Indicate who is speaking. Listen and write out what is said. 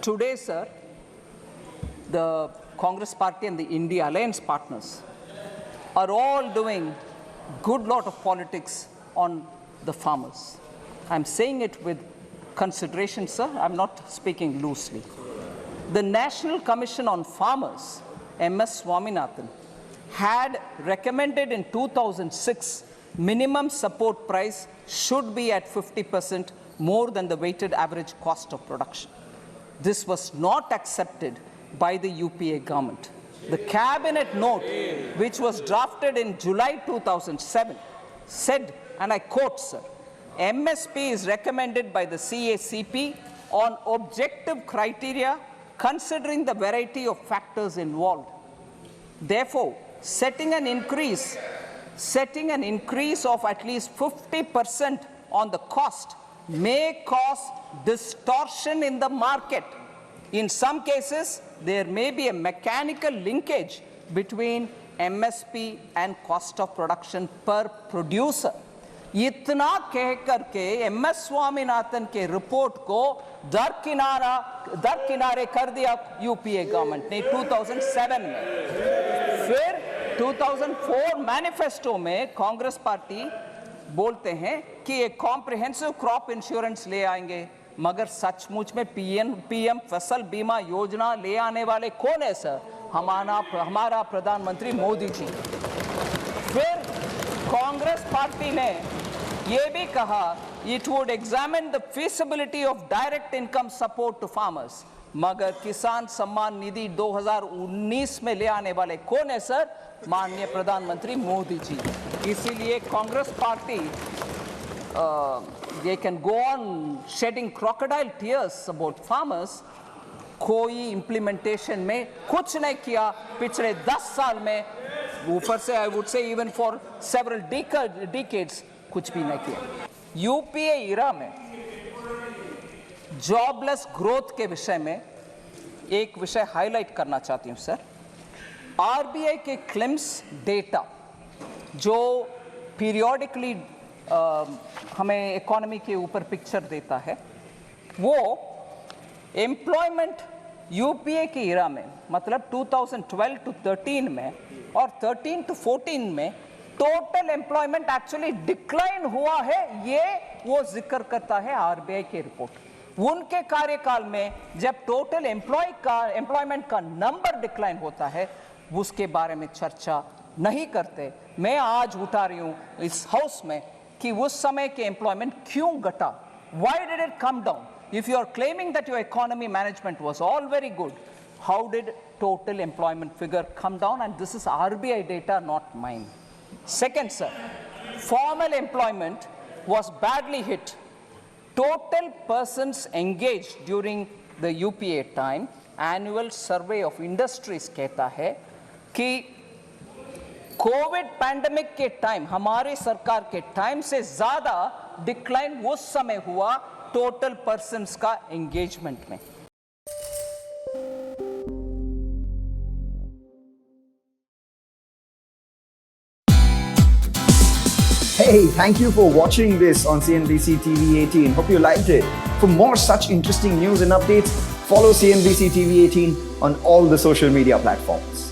Speaker 1: Today, sir, the Congress Party and the India Alliance partners are all doing good lot of politics on the farmers. I'm saying it with consideration, sir. I'm not speaking loosely. The National Commission on Farmers, M.S. Swaminathan, had recommended in 2006 minimum support price should be at 50% more than the weighted average cost of production. This was not accepted by the UPA government. The cabinet note, which was drafted in July 2007, said, and I quote, sir, MSP is recommended by the CACP on objective criteria considering the variety of factors involved. Therefore, setting an increase of at least 50% on the cost may cause distortion in the market. In some cases, there may be a mechanical linkage between MSP and cost of production per producer. इतना कह करके MS Swaminathan के report को दरकिनारे कर दिया UPA government ने 2007 में। फिर 2004 मैनिफेस्टो में कांग्रेस पार्टी बोलते हैं कि एक कॉम्प्रिहेंसिव क्रॉप इंश्योरेंस ले आएंगे, मगर सचमुच में पीएम फसल बीमा योजना ले आने वाले कौन है सर? हमारा प्रधानमंत्री मोदी जी। फिर कांग्रेस पार्टी ने ये भी कहा it would examine the feasibility of direct income support to farmers, मगर किसान सम्मान निधि 2019 में ले आने वाले कौन है सर? माननीय प्रधानमंत्री मोदी जी। इसीलिए Congress party they can go on shedding crocodile tears about farmers, कोई implementation में कुछ नहीं किया पिछले 10 साल में, ऊपर से I would say even for several decades कुछ भी नहीं किया। यूपीए इरा में जॉबलेस ग्रोथ के विषय में एक विषय हाईलाइट करना चाहती हूं सर। आरबीआई के क्लेम्स डेटा जो पीरियोडिकली हमें इकोनॉमी के ऊपर पिक्चर देता है, वो एम्प्लॉयमेंट यूपीए के इरा में मतलब 2012 to 13 में और 13 to 14 में टोटल एम्प्लॉयमेंट एक्चुअली डिक्लाइन हुआ है, ये वो जिक्र करता है आरबीआई की रिपोर्ट। उनके कार्यकाल में जब टोटल एम्प्लॉयमेंट का नंबर डिक्लाइन होता है, उसके बारे में चर्चा नहीं करते। मैं आज उठा रही हूं इस हाउस में कि उस समय के एम्प्लॉयमेंट क्यों घटा? Why did it come down? If you are claiming that your economy management was all very good, how did total employment figure come down? And this is RBI data, not mine. Second, sir, formal employment was badly hit. Total persons engaged during the UPA time, annual survey of industries कहता है कि Covid pandemic के time, हमारे सरकार के time से ज्यादा decline उस समय हुआ टोटल पर्सन्स का एंगेजमेंट में।
Speaker 2: Hey, thank you for watching this on CNBC TV 18. Hope you liked it. For more such interesting news and updates, follow CNBC TV 18 on all the social media platforms.